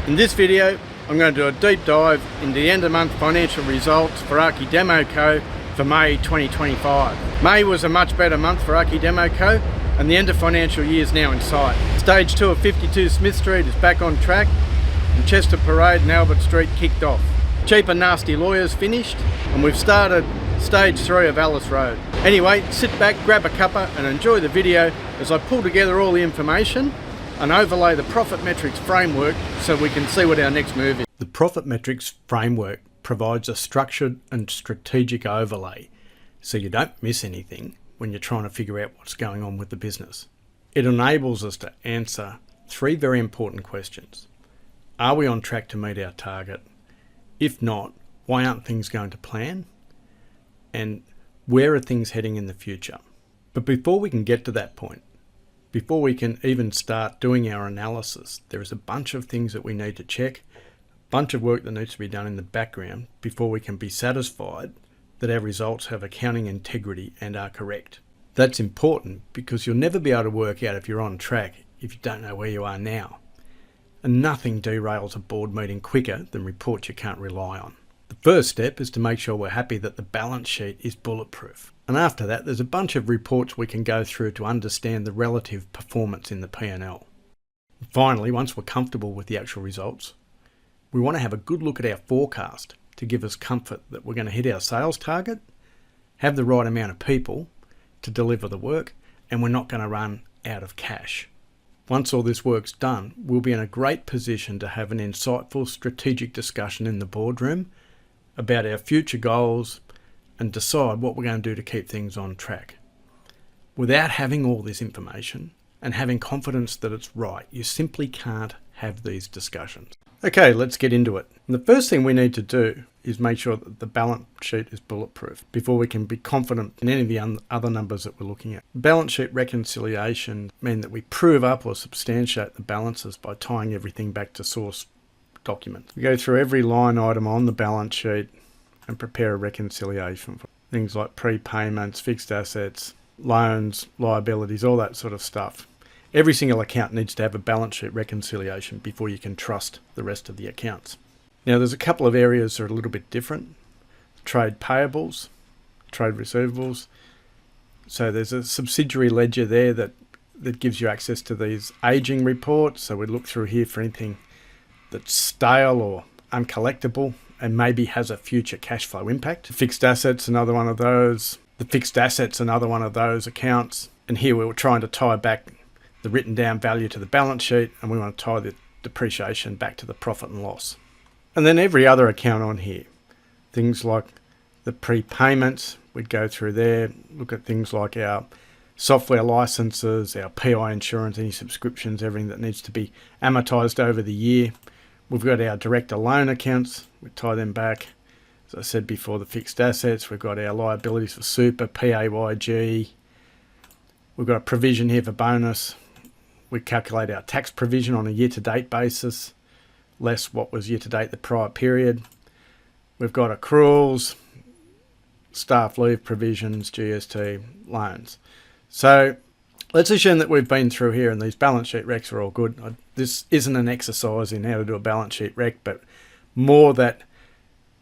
In this video, I'm going to do a deep dive into the end of month financial results for Archi Demo Co for May 2025. May was a much better month for Archi Demo Co, and the end of financial year is now in sight. Stage 2 of 52 Smith Street is back on track, and Chester Parade and Albert Street kicked off. Cheap and Nasty Lawyers finished, and we've started Stage 3 of Alice Road. Anyway, sit back, grab a cuppa and enjoy the video as I pull together all the information and overlay the profit metrics framework so we can see what our next move is. The profit metrics framework provides a structured and strategic overlay so you don't miss anything when you're trying to figure out what's going on with the business. It enables us to answer three very important questions. Are we on track to meet our target? If not, why aren't things going to plan? And where are things heading in the future? But before we can get to that point, before we can even start doing our analysis, there is a bunch of things that we need to check, a bunch of work that needs to be done in the background before we can be satisfied that our results have accounting integrity and are correct. That's important because you'll never be able to work out if you're on track if you don't know where you are now. And nothing derails a board meeting quicker than reports you can't rely on. The first step is to make sure we're happy that the balance sheet is bulletproof. And after that, there's a bunch of reports we can go through to understand the relative performance in the P&L. Finally, once we're comfortable with the actual results, we want to have a good look at our forecast to give us comfort that we're going to hit our sales target, have the right amount of people to deliver the work, and we're not going to run out of cash. Once all this work's done, we'll be in a great position to have an insightful strategic discussion in the boardroom about our future goals and decide what we're going to do to keep things on track. Without having all this information and having confidence that it's right, you simply can't have these discussions. Okay, let's get into it. And the first thing we need to do is make sure that the balance sheet is bulletproof before we can be confident in any of the other numbers that we're looking at. Balance sheet reconciliation mean that we prove up or substantiate the balances by tying everything back to source documents. We go through every line item on the balance sheet and prepare a reconciliation for things like prepayments, fixed assets, loans, liabilities, all that sort of stuff. Every single account needs to have a balance sheet reconciliation before you can trust the rest of the accounts. Now there's a couple of areas that are a little bit different. Trade payables, trade receivables. So there's a subsidiary ledger there that gives you access to these aging reports. So we look through here for anything that's stale or uncollectible and maybe has a future cash flow impact. Fixed assets, another one of those. The fixed assets, another one of those accounts. And here we were trying to tie back the written down value to the balance sheet, and we want to tie the depreciation back to the profit and loss. And then every other account on here, things like the prepayments, we'd go through there, look at things like our software licenses, our PI insurance, any subscriptions, everything that needs to be amortized over the year. We've got our director loan accounts, we tie them back. As I said before, the fixed assets, we've got our liabilities for super, PAYG. We've got a provision here for bonus. We calculate our tax provision on a year-to-date basis, less what was year-to-date the prior period. We've got accruals, staff leave provisions, GST, loans. So let's assume that we've been through here and these balance sheet recs are all good. This isn't an exercise in how to do a balance sheet rec, but more that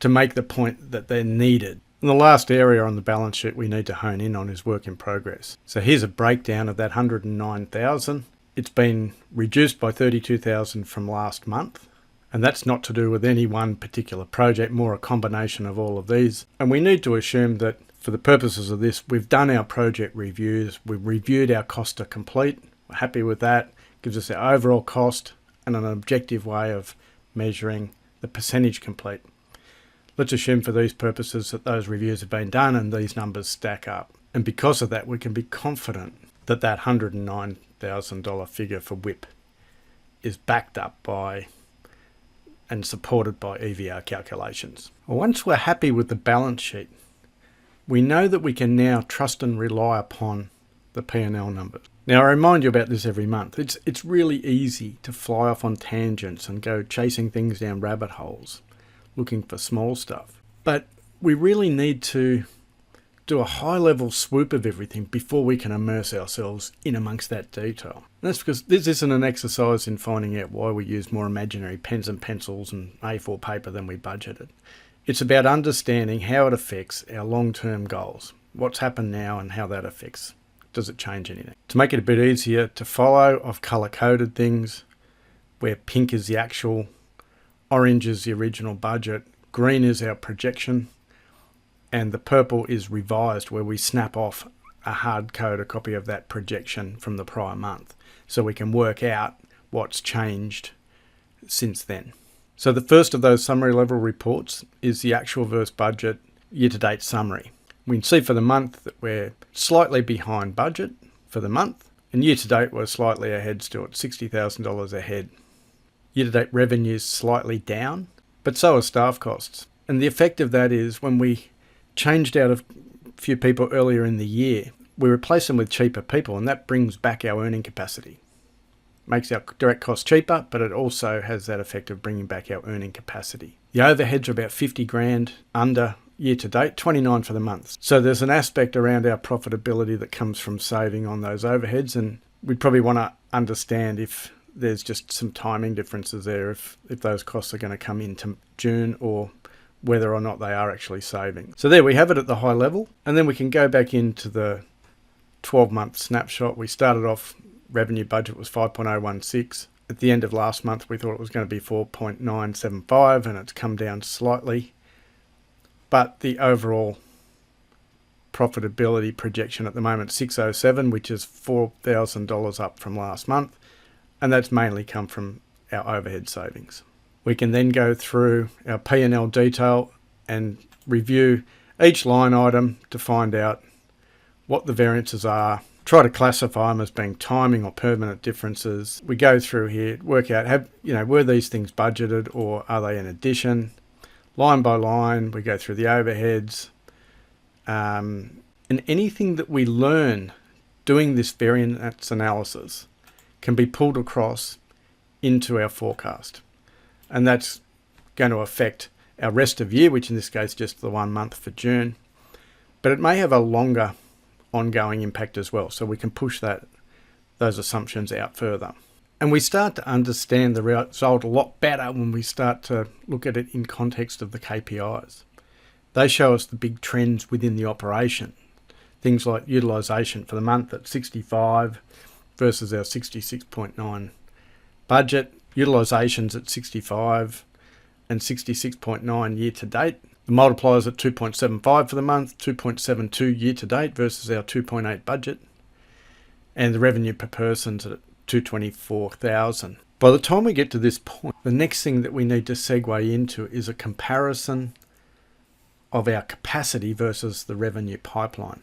to make the point that they're needed. And the last area on the balance sheet we need to hone in on is work in progress. So here's a breakdown of that 109,000. It's been reduced by 32,000 from last month. And that's not to do with any one particular project, more a combination of all of these. And we need to assume that for the purposes of this, we've done our project reviews. We've reviewed our cost to complete. We're happy with that. Gives us our overall cost and an objective way of measuring the percentage complete. Let's assume for these purposes that those reviews have been done and these numbers stack up. And because of that, we can be confident that that $109,000 figure for WIP is backed up by and supported by EVR calculations. Once we're happy with the balance sheet, we know that we can now trust and rely upon the P&L numbers. Now, I remind you about this every month. It's really easy to fly off on tangents and go chasing things down rabbit holes, looking for small stuff. But we really need to do a high-level swoop of everything before we can immerse ourselves in amongst that detail. And that's because this isn't an exercise in finding out why we use more imaginary pens and pencils and A4 paper than we budgeted. It's about understanding how it affects our long-term goals, what's happened now and how that affects. Does it change anything? To make it a bit easier to follow, I've colour-coded things where pink is the actual, orange is the original budget, green is our projection, and the purple is revised, where we snap off a hard code, a copy of that projection from the prior month, so we can work out what's changed since then. So the first of those summary level reports is the actual versus budget year-to-date summary. We can see for the month that we're slightly behind budget for the month, and year-to-date we're slightly ahead still at $60,000 ahead. Year-to-date revenues slightly down, but so are staff costs. And the effect of that is when we changed out a few people earlier in the year, we replace them with cheaper people, and that brings back our earning capacity. Makes our direct costs cheaper, but it also has that effect of bringing back our earning capacity. The overheads are about 50 grand under year to date, 29 for the month. So there's an aspect around our profitability that comes from saving on those overheads, and we'd probably want to understand if there's just some timing differences there, if those costs are going to come into June or whether or not they are actually saving. So there we have it at the high level, and then we can go back into the 12-month snapshot. We started off, revenue budget was 5.016. At the end of last month, we thought it was going to be 4.975, and it's come down slightly. But the overall profitability projection at the moment, 607, which is $4,000 up from last month, and that's mainly come from our overhead savings. We can then go through our P&L detail and review each line item to find out what the variances are, try to classify them as being timing or permanent differences. We go through here, work out, were these things budgeted or are they in addition? Line by line, we go through the overheads. And anything that we learn doing this variance analysis can be pulled across into our forecast. And that's going to affect our rest of year, which in this case just the 1 month for June. But it may have a longer ongoing impact as well, so we can push those assumptions out further. And we start to understand the result a lot better when we start to look at it in context of the KPIs. They show us the big trends within the operation. Things like utilisation for the month at 65 versus our 66.9 budget. Utilisations at 65 and 66.9 year to date. The multipliers at 2.75 for the month, 2.72 year to date versus our 2.8 budget. And the revenue per person's at 224,000. By the time we get to this point, the next thing that we need to segue into is a comparison of our capacity versus the revenue pipeline.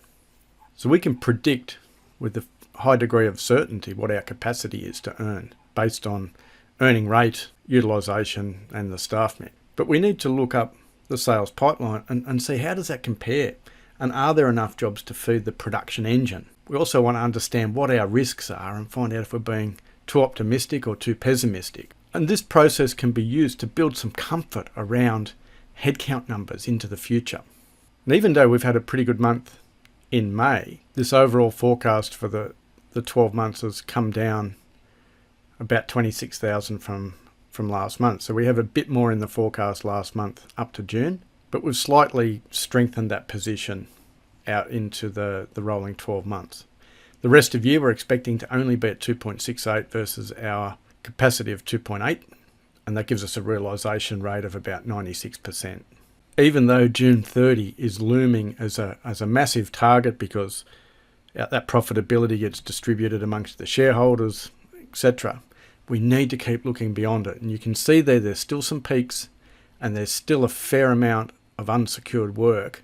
So we can predict with a high degree of certainty what our capacity is to earn based on earning rate, utilisation and the staff mix. But we need to look up the sales pipeline and see how does that compare, and are there enough jobs to feed the production engine. We also want to understand what our risks are and find out if we're being too optimistic or too pessimistic. And this process can be used to build some comfort around headcount numbers into the future. And even though we've had a pretty good month in May, this overall forecast for the 12 months has come down about 26,000 from last month. So we have a bit more in the forecast last month up to June, but we've slightly strengthened that position out into the rolling 12 months. The rest of year we're expecting to only be at 2.68 versus our capacity of 2.8, and that gives us a realisation rate of about 96%. Even though June 30 is looming as a massive target because that profitability gets distributed amongst the shareholders, etc., we need to keep looking beyond it. And you can see there's still some peaks and there's still a fair amount of unsecured work.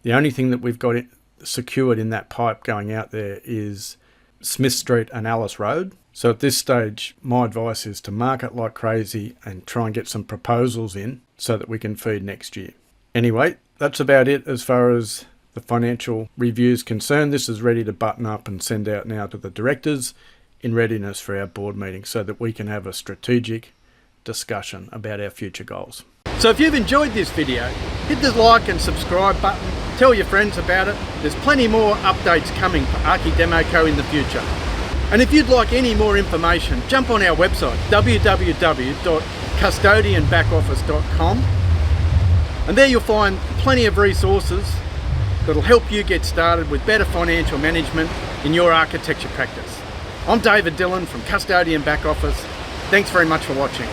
The only thing that we've got secured in that pipe going out there is Smith Street and Alice Road. So at this stage, my advice is to market like crazy and try and get some proposals in so that we can feed next year. Anyway, that's about it as far as the financial review is concerned. This is ready to button up and send out now to the directors in readiness for our board meeting so that we can have a strategic discussion about our future goals. So if you've enjoyed this video, hit the like and subscribe button Tell your friends about it. There's plenty more updates coming for Archi Demo Co in the future. And if you'd like any more information, jump on our website, www.custodianbackoffice.com, and there you'll find plenty of resources that'll help you get started with better financial management in your architecture practice. I'm David Dillon from Custodian Back Office. Thanks very much for watching.